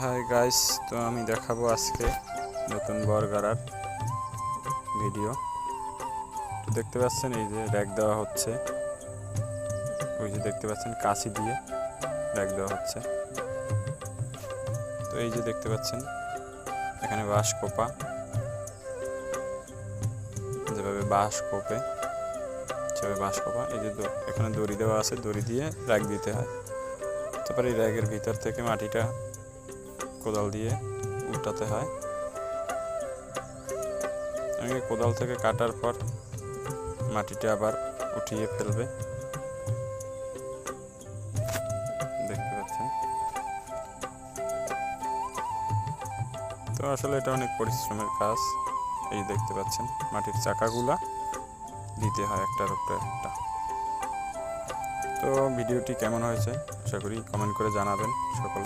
Hi guys, তো আমি দেখাবো আজকে নতুন বরগাড়ার ভিডিও। তো দেখতে পাচ্ছেন এই যে র্যাক দেওয়া হচ্ছে, ওই যে দেখতে পাচ্ছেন কাঁচি দিয়ে র্যাক দেওয়া হচ্ছে। তো এই যে দেখতে পাচ্ছেন এখানে বাঁশ কোপা, যেভাবে বাঁশ কোপে সেভাবে বাঁশ কোপা। এই যে এখানে দড়ি দেওয়া আছে, দড়ি দিয়ে র্যাক দিতে হয়। তারপরে এই র্যাকের ভিতর থেকে মাটিটা কোদাল দিয়ে উল্টাতে হয়। অনেকে কোদাল থেকে কাটার পর মাটিটা আবার উঠিয়ে ফেলবে, দেখতে পাচ্ছেন। তো আসলে এটা অনেক পরিশ্রমের কাজ। এই দেখতে পাচ্ছেন মাটির চাকাগুলা দিতে হয় একটার উপরে একটা। তো ভিডিওটি কেমন হয়েছে আশা করি কমেন্ট করে জানাবেন সকলে।